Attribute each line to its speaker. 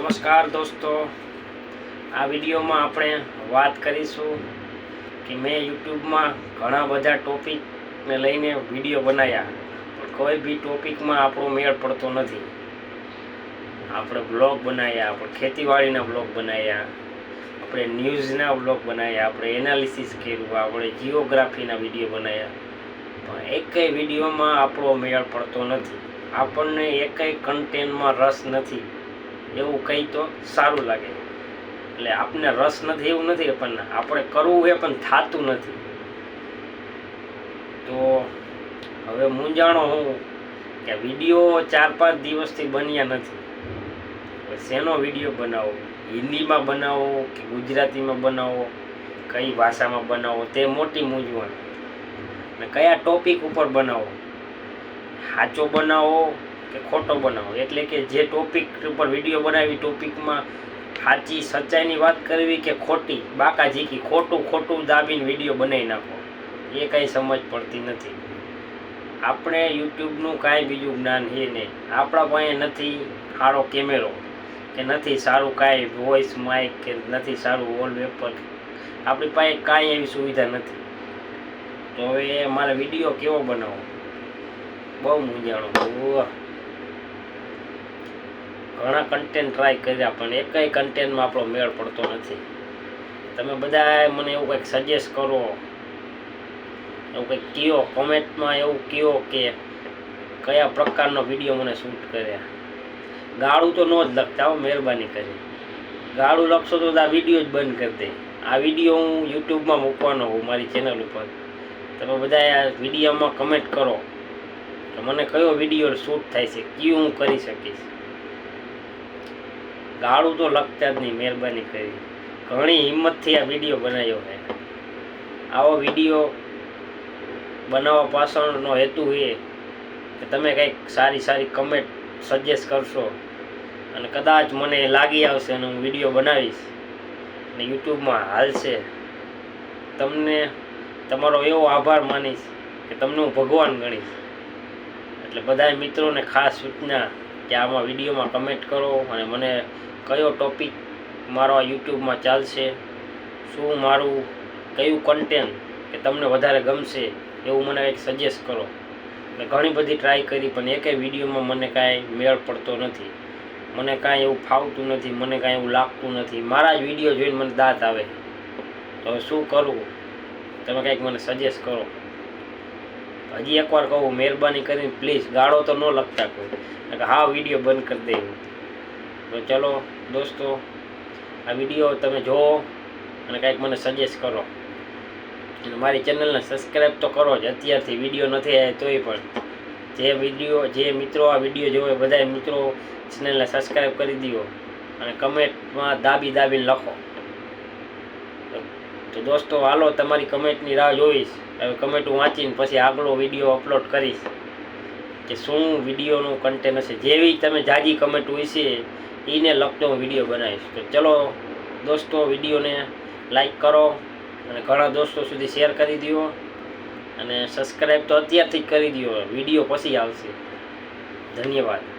Speaker 1: નમસ્કાર દોસ્તો, આ વિડીયોમાં આપણે વાત કરીશું કે મેં યુટ્યુબમાં ઘણા બધા ટોપિકને લઈને વિડીયો બનાવ્યા, પણ કોઈ બી ટોપિકમાં આપણો મેળ પડતો નથી. આપણે બ્લોગ બનાવ્યા, આપણે ખેતીવાડીના બ્લોગ બનાવ્યા, આપણે ન્યૂઝના બ્લોગ બનાવ્યા, આપણે એનાલિસિસ કર્યું, આપણે જીઓગ્રાફીના વિડીયો બનાવ્યા, પણ એકેય વિડીયોમાં આપણો મેળ પડતો નથી. આપણને એકેય કન્ટેન્ટમાં રસ નથી એવું કંઈ તો સારું લાગે. એટલે આપણને રસ નથી એવું નથી, પણ આપણે કરવું એ પણ થતું નથી. તો હવે મૂંઝાણો હું કે વિડીયો 4-5 દિવસથી બન્યા નથી. શેનો વિડીયો બનાવો, હિન્દીમાં બનાવો કે ગુજરાતીમાં બનાવો, કઈ ભાષામાં બનાવો, તે મોટી મૂંઝવણ. અને કયા ટોપિક ઉપર બનાવો, સાચો બનાવો કે ખોટો બનાવો. એટલે કે જે ટોપિક ઉપર વિડીયો બનાવી, ટોપિકમાં સાચી સચ્ચાઈની વાત કરવી કે ખોટી બાકાજીકી ખોટું દાબીને વિડીયો બનાવી નાખો, એ કંઈ સમજ પડતી નથી. આપણે યુટ્યુબનું કાંઈ બીજું જ્ઞાન છે નહીં. આપણા પાસે નથી સારો કેમેરો કે નથી સારું કાંઈ વોઇસ માઇક કે નથી સારું વોલપેપર. આપણી પાસે કાંઈ એવી સુવિધા નથી. તો હવે મારે વિડીયો કેવો બનાવો, બહુ મૂંઝાણો. ઘણા કન્ટેન્ટ ટ્રાય કર્યા, પણ એકેય કન્ટેન્ટમાં આપણો મેળ પડતો નથી. તમે બધા મને એવું કંઈક સજેસ્ટ કરો, એવું કંઈક કહો કોમેન્ટમાં, એવું કહો કે કયા પ્રકારનો વિડીયો મને શૂટ કર્યા. ગાળું તો ન જ લખતા હો, મહેરબાની કરી. ગાળું લખશો તો આ વિડીયો જ બંધ કરી દે. આ વિડીયો હું યુટ્યુબમાં મૂકવાનો હોઉં મારી ચેનલ ઉપર. તમે બધા આ વિડીયોમાં કમેન્ટ કરો કે મને કયો વિડીયો શૂટ થાય છે, કયું હું કરી શકીશ. ગાળું તો લખતા જ નહીં, મહેરબાની કરી. ઘણી હિંમતથી આ વિડીયો બનાવ્યો છે. આવો વિડીયો બનાવવા પાછળનો હેતુ એ કે તમે કંઈક સારી કમેન્ટ સજેસ્ટ કરશો, અને કદાચ મને લાગી આવશે અને હું વિડીયો બનાવીશ અને યુટ્યુબમાં હાલશે. તમને તમારો એવો આભાર માનીશ કે તમને હું ભગવાન ગણીશ. એટલે બધા મિત્રોને ખાસ સૂચના કે આમાં વિડીયોમાં કમેન્ટ કરો અને મને કયો ટોપિક મારો યુટ્યુબમાં ચાલશે, શું મારું કયું કન્ટેન્ટ કે તમને વધારે ગમશે એવું મને કંઈક સજેસ્ટ કરો. મેં ઘણી બધી ટ્રાય કરી, પણ એકેય વિડીયોમાં મને કાંઈ મેળ પડતો નથી. મને કાંઈ એવું ફાવતું નથી, મને કાંઈ એવું લાગતું નથી. મારા જ વિડીયો જોઈને મને દાંત આવે. તો શું કરવું, તમે કંઈક મને સજેસ્ટ કરો. હજી એકવાર કહું, મહેરબાની કરીને પ્લીઝ ગાળો તો ન લખતા કોઈ, હા વિડીયો બંધ કરી દે. તો ચલો દોસ્તો, આ વિડીયો તમે જુઓ અને કંઈક મને સજેસ્ટ કરો. અને મારી ચેનલને સબસ્ક્રાઈબ તો કરો જ અત્યારથી. વિડીયો નથી આવ્યા તોય પણ જે મિત્રો આ વિડીયો જોવે બધા મિત્રો ચેનલને સબસ્ક્રાઈબ કરી દો અને કમેન્ટમાં દાબીને લખો. તો દોસ્તો હાલો, તમારી કમેન્ટની રાહ જોઈશ. હવે કમેન્ટ હું વાંચીને પછી આગલો વિડીયો અપલોડ કરીશ કે શું વિડીયોનું કન્ટેન્ટ હશે. જેવી તમે જાજી કમેન્ટ હોય છે એને લખતો હું વિડીયો બનાવીશ. તો ચલો દોસ્તો, વિડીયોને લાઈક કરો અને ઘણા દોસ્તો સુધી શેર કરી દો, અને સબસ્ક્રાઈબ તો અત્યારથી જ કરી દો. વિડીયો પછી આવશે. ધન્યવાદ.